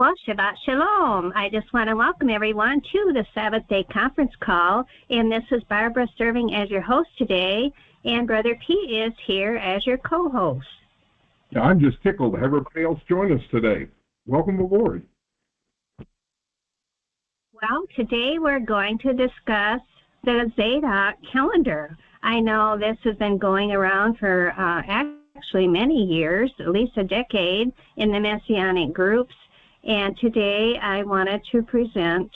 Well, Shabbat Shalom. I just want to welcome everyone to the Sabbath Day conference call. And this is Barbara serving as your host today. And Brother P is here as your co-host. Yeah, I'm just tickled to have everybody else join us today. Welcome aboard. Well, today we're going to discuss the ZADOK Calendar. I know this has been going around for actually many years, at least a decade, in the Messianic groups. And today I wanted to present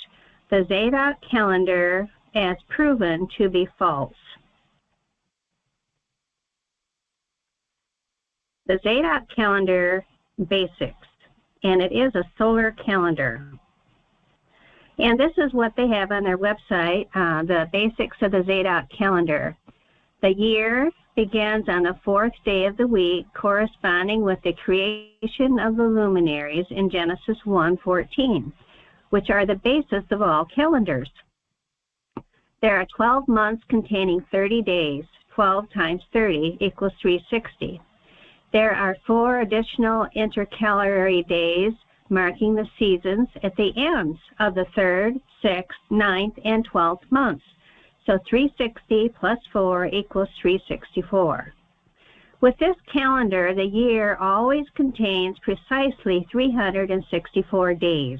the ZADOK Calendar as proven to be false. The ZADOK Calendar Basics, and it is a solar calendar. And this is what they have on their website, the basics of the ZADOK Calendar. The year begins on the fourth day of the week, corresponding with the creation of the luminaries in Genesis 1:14, which are the basis of all calendars. There are 12 months containing 30 days. 12 times 30 equals 360. There are 4 additional intercalary days marking the seasons at the ends of the 3rd, 6th, 9th, and 12th months. So 360 plus 4 equals 364. With this calendar, the year always contains precisely 364 days.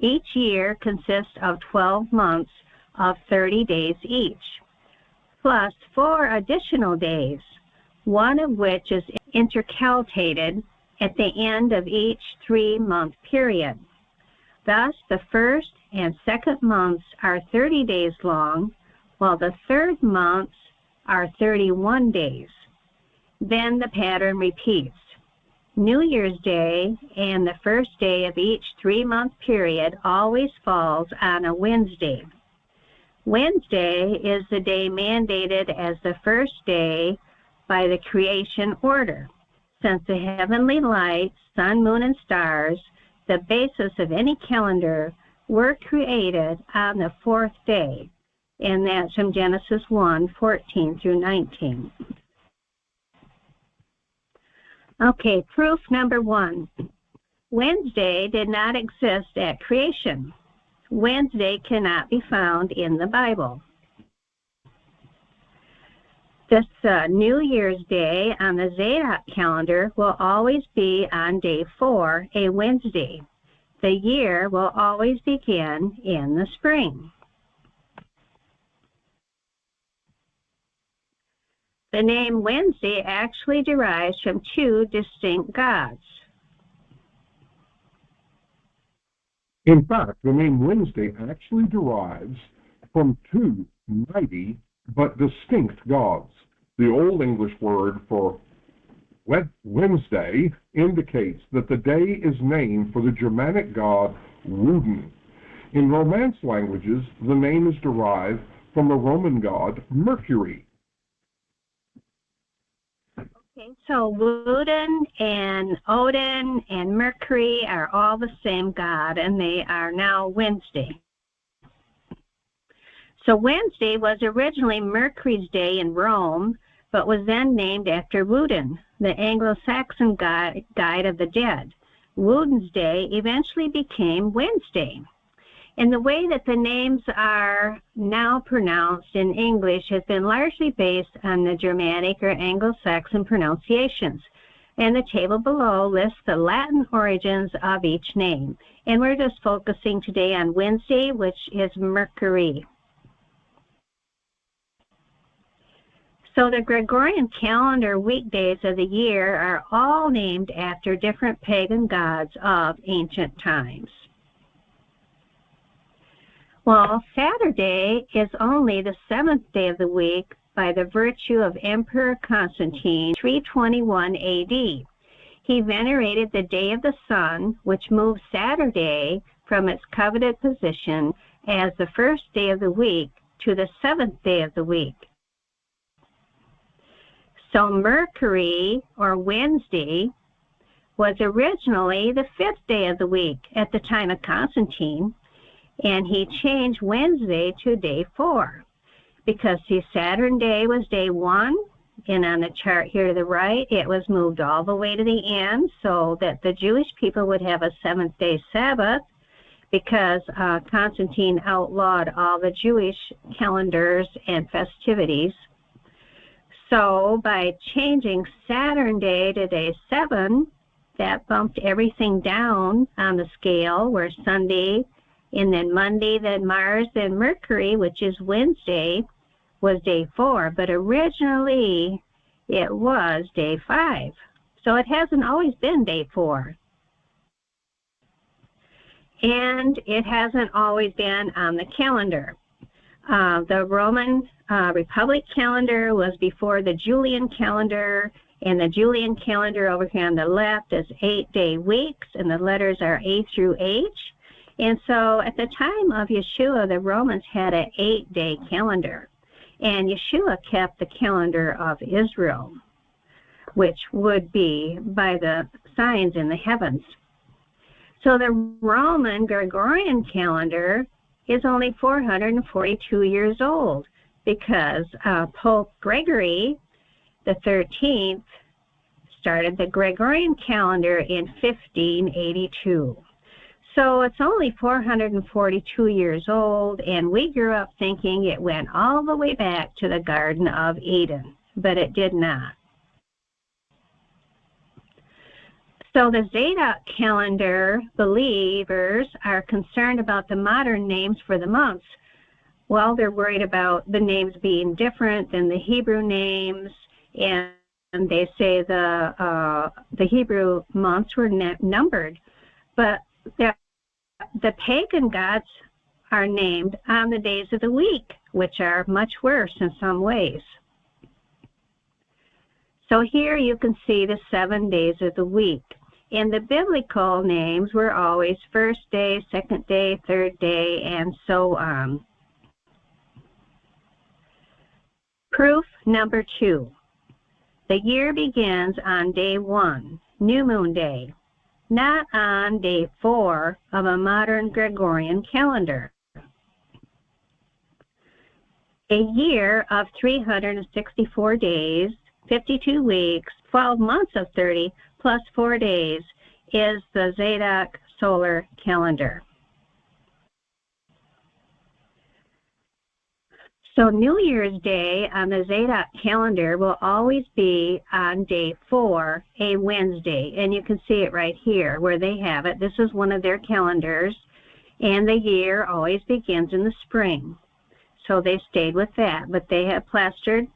Each year consists of 12 months of 30 days each, plus 4 additional days, one of which is intercalated at the end of each 3-month period. Thus, the first and second months are 30 days long, while the third months are 31 days. Then the pattern repeats. New Year's Day and the first day of each 3-month period always falls on a Wednesday. Wednesday is the day mandated as the first day by the creation order, since the heavenly lights, sun, moon, and stars, the basis of any calendar, were created on the 4th day, and that's from Genesis 1:14 through 19. Okay, proof number 1. Wednesday did not exist at creation. Wednesday cannot be found in the Bible. This New Year's Day on the ZADOK calendar will always be on day 4, a Wednesday. The year will always begin in the spring. The name Wednesday actually derives from 2 distinct gods. In fact, the name Wednesday actually derives from 2 mighty but distinct gods. The Old English word for Wednesday indicates that the day is named for the Germanic god Woden. In Romance languages, the name is derived from the Roman god Mercury. Okay, so Woden and Odin and Mercury are all the same god, and they are now Wednesday. So Wednesday was originally Mercury's day in Rome, but was then named after Woden, the Anglo-Saxon guide of the dead. Woden's day eventually became Wednesday. And the way that the names are now pronounced in English has been largely based on the Germanic or Anglo-Saxon pronunciations. And the table below lists the Latin origins of each name. And we're just focusing today on Wednesday, which is Mercury. So the Gregorian calendar weekdays of the year are all named after different pagan gods of ancient times. Well, Saturday is only the 7th day of the week by the virtue of Emperor Constantine, 321 AD. He venerated the day of the sun, which moved Saturday from its coveted position as the first day of the week to the 7th day of the week. So Mercury, or Wednesday, was originally the 5th day of the week at the time of Constantine, and he changed Wednesday to day 4 because the Saturn day was day 1, And on the chart here to the right, it was moved all the way to the end so that the Jewish people would have a seventh-day Sabbath, because Constantine outlawed all the Jewish calendars and festivities. So by changing Saturn Day to day 7, that bumped everything down on the scale, where Sunday, and then Monday, then Mars, then Mercury, which is Wednesday, was day 4. But originally, it was day 5. So it hasn't always been day 4. And it hasn't always been on the calendar. The Roman Republic calendar was before the Julian calendar, and the Julian calendar over here on the left is 8-day weeks, and the letters are A through H. And so at the time of Yeshua, the Romans had an 8-day calendar, and Yeshua kept the calendar of Israel, which would be by the signs in the heavens. So the Roman Gregorian calendar is only 442 years old, because Pope Gregory the 13th started the Gregorian calendar in 1582. So it's only 442 years old, and we grew up thinking it went all the way back to the Garden of Eden, but it did not. So the ZADOK calendar believers are concerned about the modern names for the months. Well, they're worried about the names being different than the Hebrew names, and they say the Hebrew months were numbered. But the pagan gods are named on the days of the week, which are much worse in some ways. So here you can see the 7 days of the week. And the biblical names were always first day, second day, third day, and so on. Proof number 2. The year begins on day 1, new moon day, not on day 4 of a modern Gregorian calendar. A year of 364 days, 52 weeks, 12 months of 30, plus 4 days is the ZADOK solar calendar. So New Year's Day on the ZADOK calendar will always be on day 4, a Wednesday. And you can see it right here where they have it. This is one of their calendars. And the year always begins in the spring. So they stayed with that. But they have plastered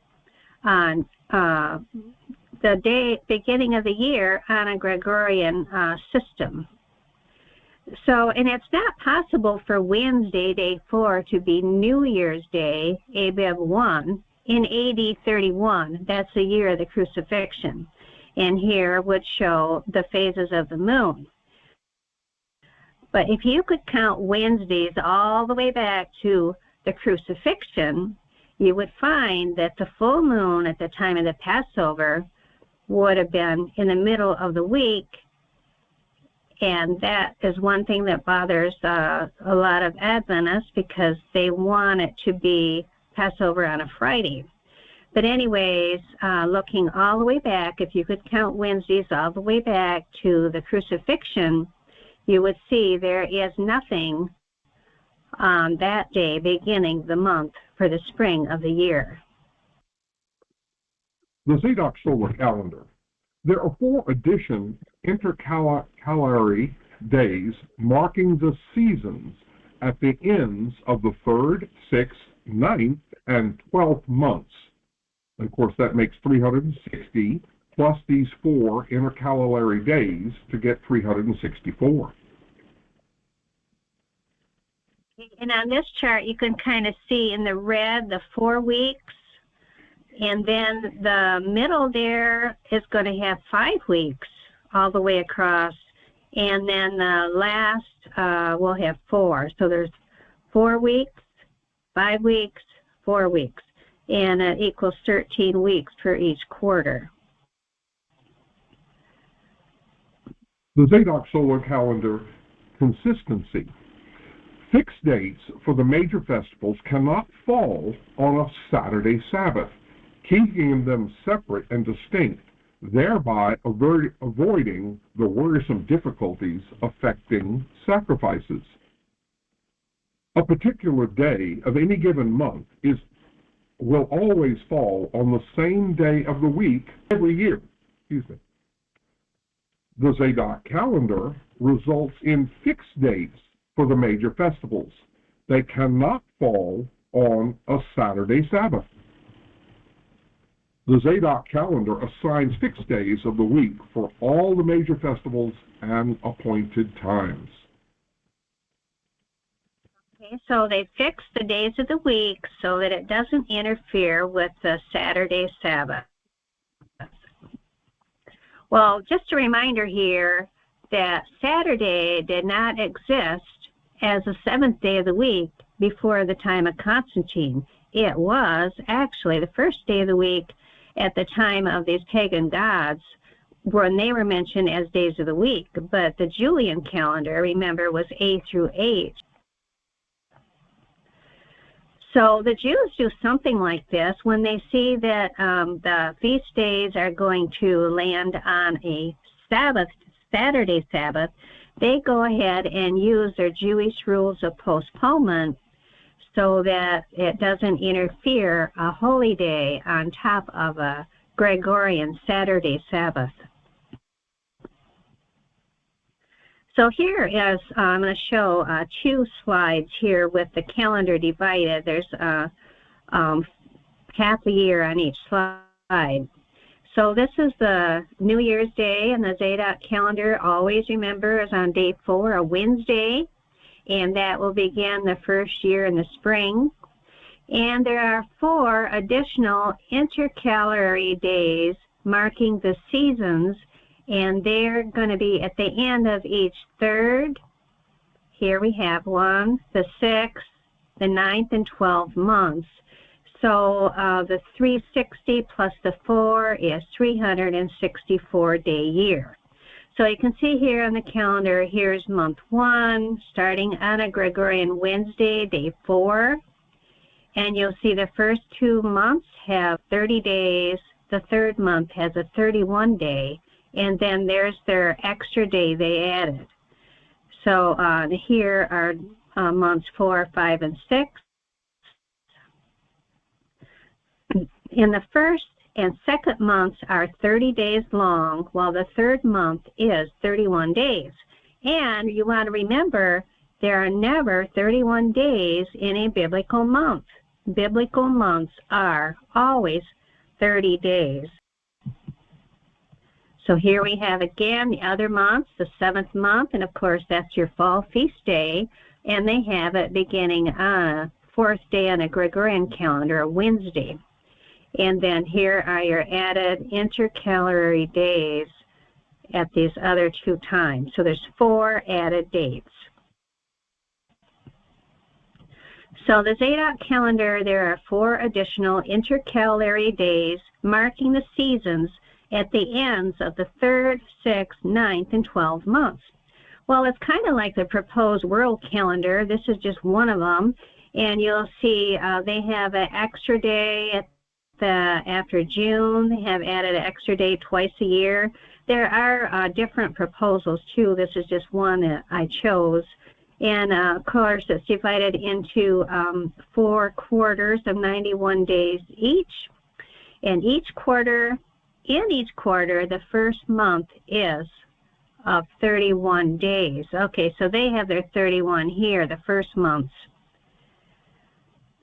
on the day beginning of the year on a Gregorian system. So, and it's not possible for Wednesday, day 4, to be New Year's Day, Abib 1, in AD 31. That's the year of the crucifixion. And here would show the phases of the moon. But if you could count Wednesdays all the way back to the crucifixion, you would find that the full moon at the time of the Passover would have been in the middle of the week, and that is one thing that bothers a lot of Adventists, because they want it to be Passover on a Friday. But anyways, looking all the way back, if you could count Wednesdays all the way back to the crucifixion, you would see there is nothing on that day beginning the month for the spring of the year. The ZADOK solar calendar. There are 4 additional intercalary days marking the seasons at the ends of the 3rd, 6th, 9th, and 12th months. And of course, that makes 360 plus these 4 intercalary days to get 364. And on this chart, you can kind of see in the red the 4 weeks. And then the middle there is going to have 5 weeks all the way across. And then the last will have 4. So there's 4 weeks, 5 weeks, 4 weeks. And it equals 13 weeks per each quarter. The ZADOK solar calendar consistency. Fixed dates for the major festivals cannot fall on a Saturday Sabbath. keeping them separate and distinct, thereby avoiding the worrisome difficulties affecting sacrifices. A particular day of any given month will always fall on the same day of the week every year. The ZADOK calendar results in fixed dates for the major festivals. They cannot fall on a Saturday Sabbath. The ZADOK calendar assigns fixed days of the week for all the major festivals and appointed times. Okay, so they fix the days of the week so that it doesn't interfere with the Saturday Sabbath. Well, just a reminder here that Saturday did not exist as the seventh day of the week before the time of Constantine. It was actually the first day of the week at the time of these pagan gods when they were mentioned as days of the week. But the Julian calendar, remember, was A through H. So the Jews do something like this when they see that the feast days are going to land on a Sabbath, Saturday Sabbath. They go ahead and use their Jewish rules of postponement so that it doesn't interfere a holy day on top of a Gregorian Saturday Sabbath. So here is, I'm going to show 2 slides here with the calendar divided. There's half a year on each slide. So this is the New Year's Day, and the ZADOK calendar, always remember, is on day 4, a Wednesday, and that will begin the first year in the spring. And there are 4 additional intercalary days marking the seasons, and they're going to be at the end of each third. Here we have 1, the 6th, the 9th, and 12th months. So the 360 plus the 4 is 364-day year. So you can see here on the calendar, here's month 1, starting on a Gregorian Wednesday, day 4. And you'll see the first 2 months have 30 days. The 3rd month has a 31-day. And then there's their extra day they added. So here are months 4, 5, and 6. In the 1st and 2nd months are 30 days long, while the 3rd month is 31 days. And you want to remember, there are never 31 days in a biblical month. Biblical months are always 30 days. So here we have again the other months, the 7th month, and of course that's your fall feast day, and they have it beginning on 4th day on a Gregorian calendar, a Wednesday. And then here are your added intercalary days at these other 2 times. So there's 4 added dates. So the ZADOK calendar, there are 4 additional intercalary days marking the seasons at the ends of the 3rd, 6th, 9th, and 12th months. Well, it's kind of like the proposed world calendar. This is just one of them. And you'll see they have an extra day at after June. They have added an extra day twice a year. There are different proposals, too. This is just one that I chose. And, of course, it's divided into 4 quarters of 91 days each. And in each quarter, the first month is of 31 days. Okay, so they have their 31 here, the first months.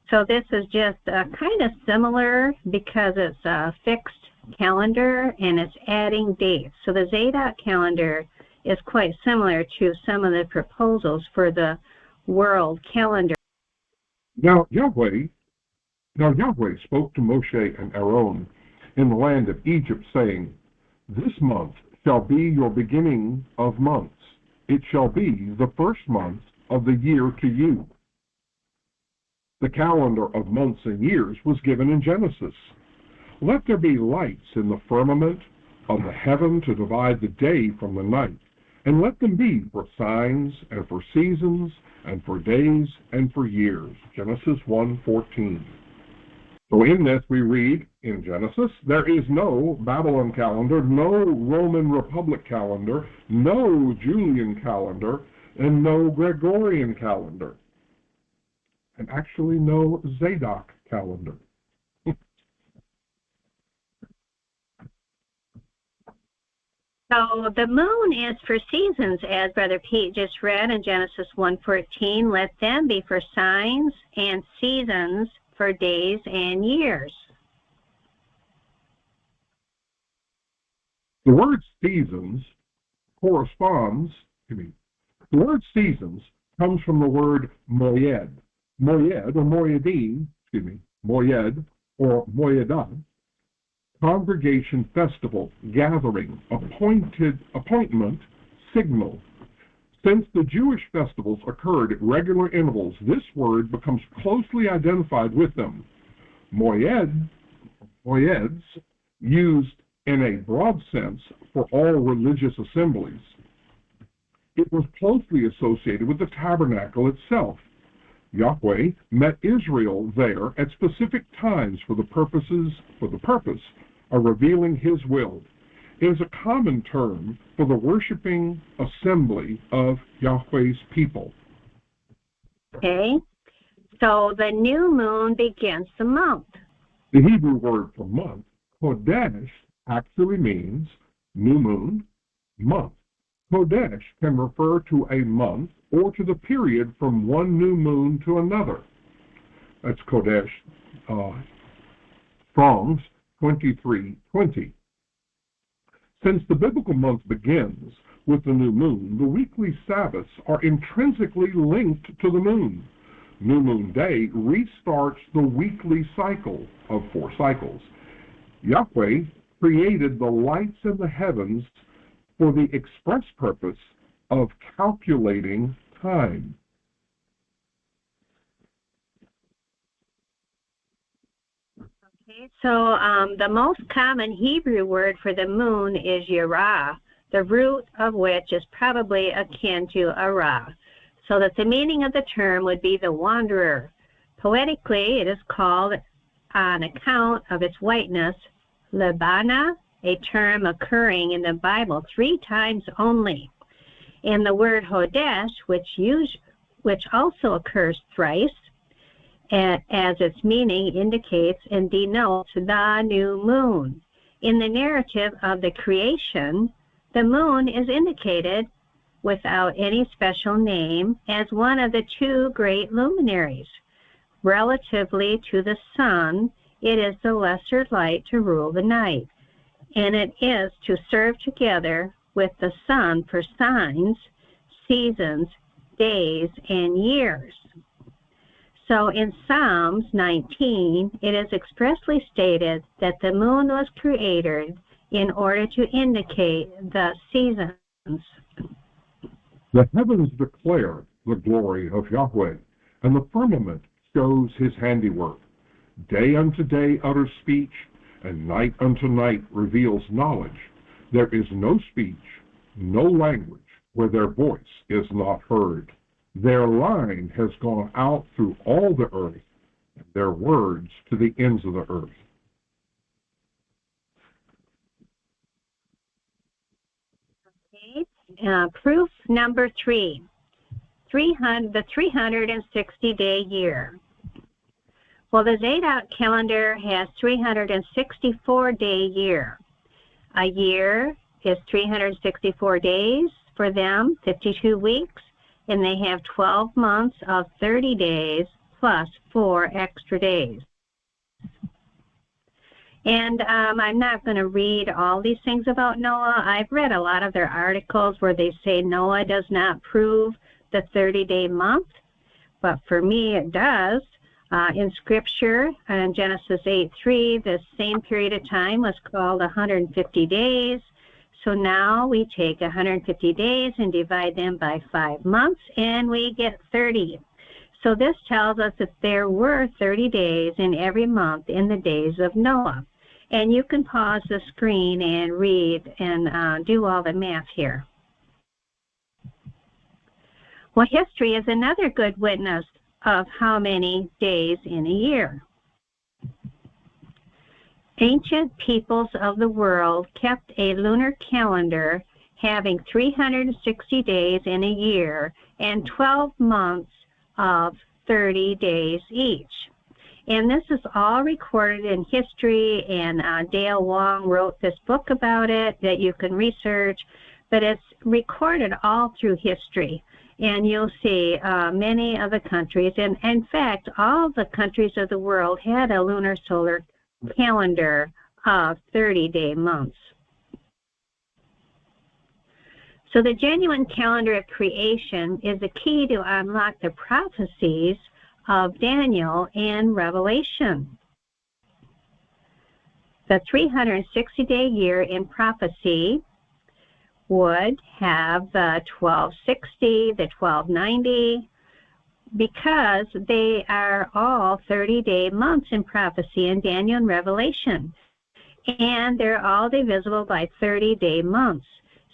So this is just kind of similar because it's a fixed calendar and it's adding dates. So the ZADOK calendar is quite similar to some of the proposals for the world calendar. Now Yahweh spoke to Moshe and Aaron in the land of Egypt, saying, "This month shall be your beginning of months. It shall be the first month of the year to you." The calendar of months and years was given in Genesis. "Let there be lights in the firmament of the heaven to divide the day from the night, and let them be for signs and for seasons and for days and for years." Genesis 1:14. So in this we read, in Genesis. There is no Babylon calendar, no Roman Republic calendar, no Julian calendar, and no Gregorian calendar. And actually no ZADOK calendar. So the moon is for seasons, as Brother Pete just read in Genesis 1:14. Let them be for signs, and seasons for days and years. The word seasons corresponds, the word seasons comes from the word moyed. Moyed or moyedim, moyed or moyedah, congregation, festival, gathering, appointment, signal. Since the Jewish festivals occurred at regular intervals, this word becomes closely identified with them. Moyeds, used in a broad sense for all religious assemblies. It was closely associated with the tabernacle itself. Yahweh met Israel there at specific times for the purpose of revealing his will. It is a common term for the worshiping assembly of Yahweh's people. Okay, so the new moon begins the month. The Hebrew word for month, Chodesh, actually means new moon, month. Chodesh can refer to a month or to the period from one new moon to another. That's Chodesh, Strong's 23:20. Since the biblical month begins with the new moon, the weekly Sabbaths are intrinsically linked to the moon. New Moon Day restarts the weekly cycle of 4 cycles. Yahweh created the lights in the heavens for the express purpose of calculating time. Okay, so the most common Hebrew word for the moon is Yerah, the root of which is probably akin to Ara, so that the meaning of the term would be the wanderer. Poetically, it is called, on account of its whiteness, Lebana, a term occurring in the Bible 3 times only. And the word Chodesh, which also occurs thrice, as its meaning indicates and denotes the new moon. In the narrative of the creation, the moon is indicated without any special name as one of the 2 great luminaries. Relatively to the sun, it is the lesser light to rule the night, and it is to serve together with the sun for signs, seasons, days, and years. So in Psalms 19, it is expressly stated that the moon was created in order to indicate the seasons. The heavens declare the glory of Yahweh, and the firmament shows his handiwork. Day unto day utters speech, and night unto night reveals knowledge. There is no speech, no language, where their voice is not heard. Their line has gone out through all the earth, and their words to the ends of the earth. Okay. Proof number 3, the 360-day year. Well, the ZADOK calendar has 364-day year. A year is 364 days for them, 52 weeks, and they have 12 months of 30 days plus 4 extra days. And I'm not going to read all these things about Noah. I've read a lot of their articles where they say Noah does not prove the 30-day month, but for me it does. In Scripture, in Genesis 8:3, the same period of time was called 150 days. So now we take 150 days and divide them by 5 months, and we get 30. So this tells us that there were 30 days in every month in the days of Noah. And you can pause the screen and read and do all the math here. Well, history is another good witness of how many days in a year. Ancient peoples of the world kept a lunar calendar having 360 days in a year and 12 months of 30 days each. And this is all recorded in history, and Dale Wong wrote this book about it that you can research, but it's recorded all through history. And you'll see many of the countries, and in fact, all the countries of the world had a lunar solar calendar of 30-day months. So the genuine calendar of creation is the key to unlock the prophecies of Daniel and Revelation. The 360-day year in prophecy would have the 1260, the 1290, because they are all 30-day months in prophecy in Daniel and Revelation. And they're all divisible by 30-day months.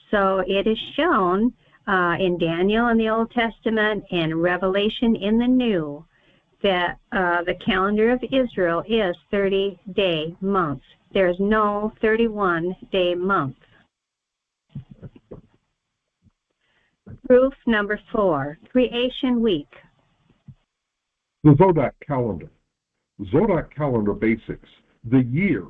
So it is shown in Daniel in the Old Testament and Revelation in the New that the calendar of Israel is 30-day months. There's no 31-day month. Proof number 4, Creation Week. The ZADOK Calendar. ZADOK Calendar Basics. The year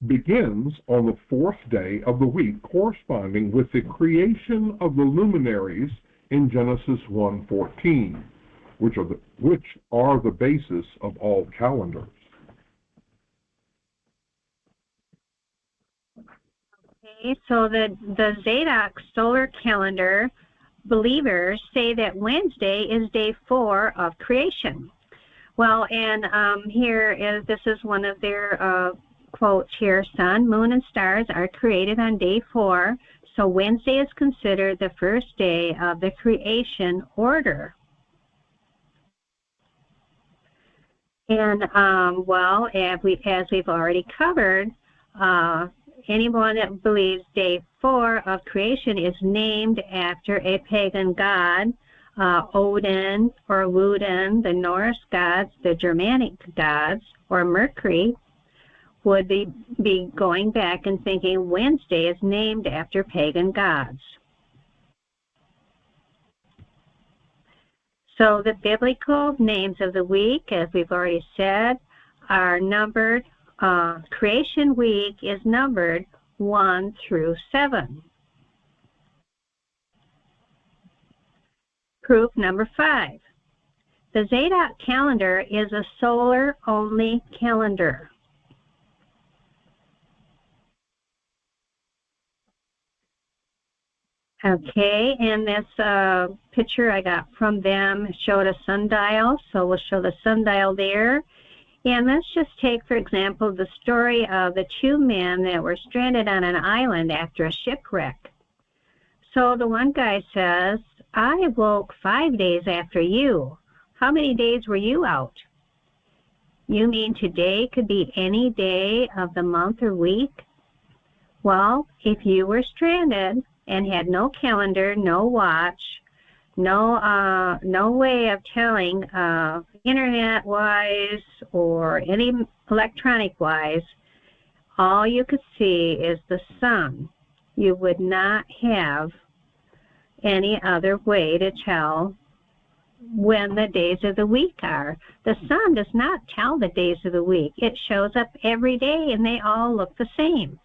begins on the 4th day of the week, corresponding with the creation of the luminaries in Genesis 1:14, which are the basis of all calendars. Okay, so the ZADOK solar calendar believers say that Wednesday is day 4 of creation. Well, and this is one of their quotes here. Sun, moon, and stars are created on day 4, so Wednesday is considered the first day of the creation order. And, as we've already covered, anyone that believes day 4 of creation is named after a pagan god, Odin or Woden, the Norse gods, the Germanic gods, or Mercury, would be going back and thinking Wednesday is named after pagan gods. So the biblical names of the week, as we've already said, are numbered. Creation week is numbered 1 through 7. Proof number 5. The ZADOK calendar is a solar-only calendar. Okay, and this picture I got from them showed a sundial, so we'll show the sundial there. And let's just take, for example, the story of the 2 men that were stranded on an island after a shipwreck. So the one guy says, I woke 5 days after you. How many days were you out? You mean today could be any day of the month or week? Well, if you were stranded and had no calendar, no watch, no way of telling internet-wise or any electronic-wise, all you could see is the sun. You would not have any other way to tell when the days of the week are. The sun does not tell the days of the week. It shows up every day and they all look the same.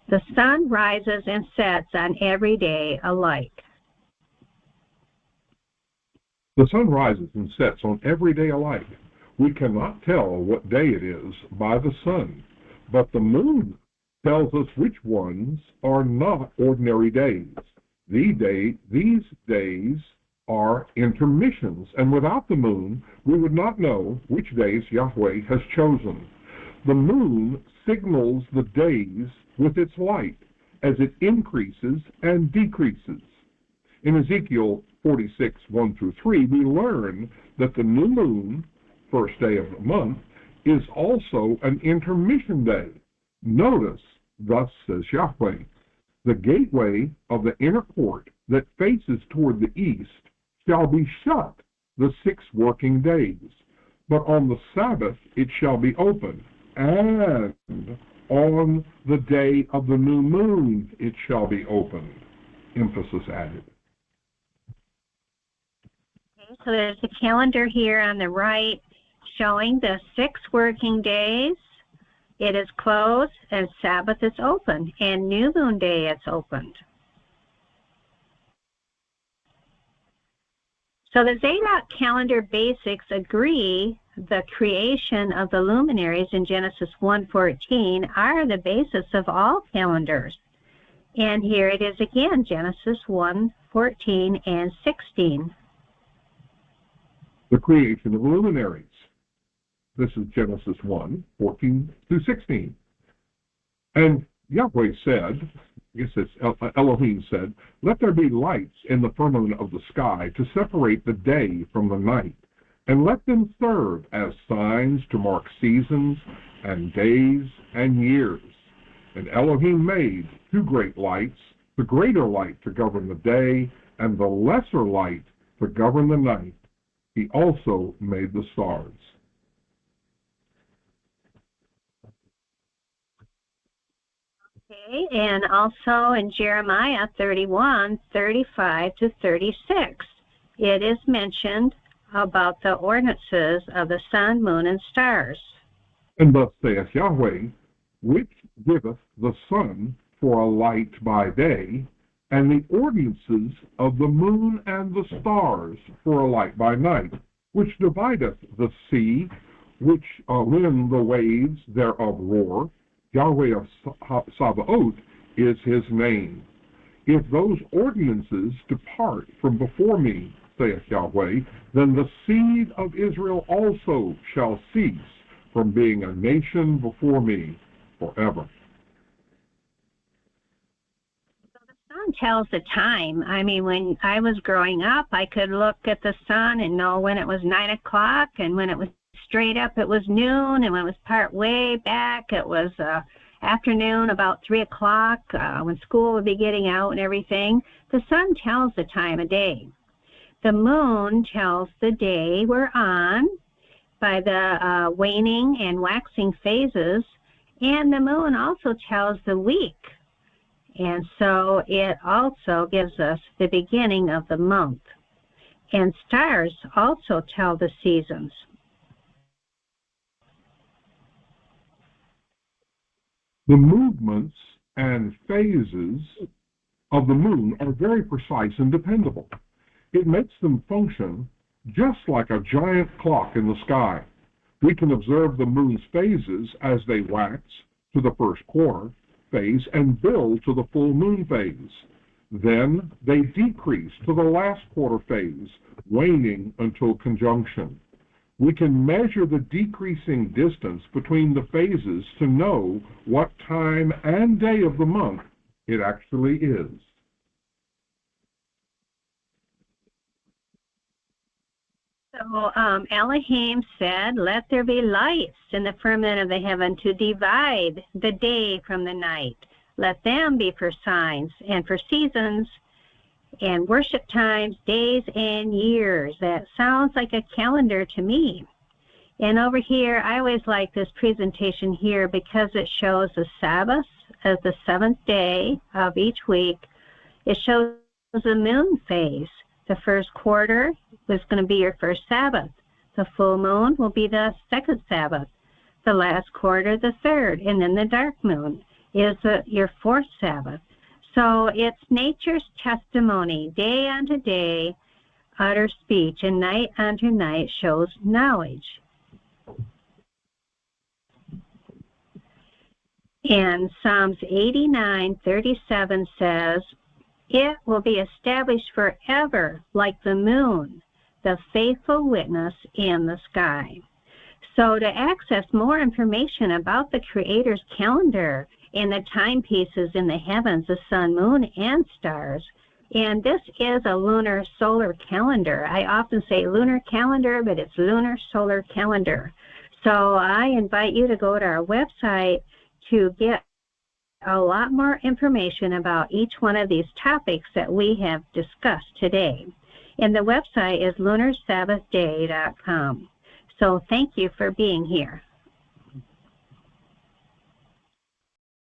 The sun rises and sets on every day alike. The sun rises and sets on every day alike. We cannot tell what day it is by the sun, but the moon tells us which ones are not ordinary days. These days are intermissions, and without the moon, we would not know which days Yahweh has chosen. The moon signals the days with its light as it increases and decreases. In Ezekiel 46, 1 through 3, we learn that the new moon, first day of the month, is also an intermission day. Notice, thus says Yahweh, the gateway of the inner court that faces toward the east shall be shut the 6 working days. but on the Sabbath it shall be open, and on the day of the new moon it shall be opened. Emphasis added. Okay, so there's a calendar here on the right showing the 6 working days. It is closed, and Sabbath is open, and new moon day it's opened. So the ZADOK calendar basics agree the creation of the luminaries in Genesis 1:14 are the basis of all calendars. And here it is again, Genesis 1:14 and 16. The creation of luminaries. This is Genesis 1:14 through 16. And Yahweh said, I guess it's Elohim said, let there be lights in the firmament of the sky to separate the day from the night, and let them serve as signs to mark seasons and days and years. And Elohim made 2 great lights, the greater light to govern the day, and the lesser light to govern the night. He also made the stars. Okay, and also in Jeremiah 31:35 to 36, it is mentioned about the ordinances of the sun, moon, and stars. And thus saith Yahweh, which giveth the sun for a light by day, and the ordinances of the moon and the stars for a light by night, which divideth the sea, which when the waves thereof roar. Yahweh of Sabaoth is his name. If those ordinances depart from before me, saith Yahweh, then the seed of Israel also shall cease from being a nation before me forever. So the sun tells the time. I mean, when I was growing up, I could look at the sun and know when it was 9 o'clock, and when it was straight up it was noon, and when it was part way back it was afternoon, about 3 o'clock, when school would be getting out and everything. The sun tells the time of day. The moon tells the day we're on by the waning and waxing phases, and the moon also tells the week, and so it also gives us the beginning of the month. And stars also tell the seasons. The movements and phases of the moon are very precise and dependable. It makes them function just like a giant clock in the sky. We can observe the moon's phases as they wax to the first quarter phase and build to the full moon phase. Then they decrease to the last quarter phase, waning until conjunction. We can measure the decreasing distance between the phases to know what time and day of the month it actually is. So Elohim said, let there be lights in the firmament of the heaven to divide the day from the night. Let them be for signs and for seasons and worship times, days and years. That sounds like a calendar to me. And over here, I always like this presentation here because it shows the Sabbath as the 7th day of each week. It shows the moon phase. The first quarter is going to be your first Sabbath. The full moon will be the second Sabbath. The last quarter, the third. And then the dark moon is your fourth Sabbath. So it's nature's testimony. Day unto day, utter speech, and night unto night shows knowledge. And Psalms 89:37 says, it will be established forever like the moon, the faithful witness in the sky. So to access more information about the Creator's calendar and the timepieces in the heavens, the sun, moon, and stars, and this is a lunar solar calendar. I often say lunar calendar, but it's lunar solar calendar. So I invite you to go to our website to get a lot more information about each one of these topics that we have discussed today. And the website is LunarSabbathDay.com. So thank you for being here.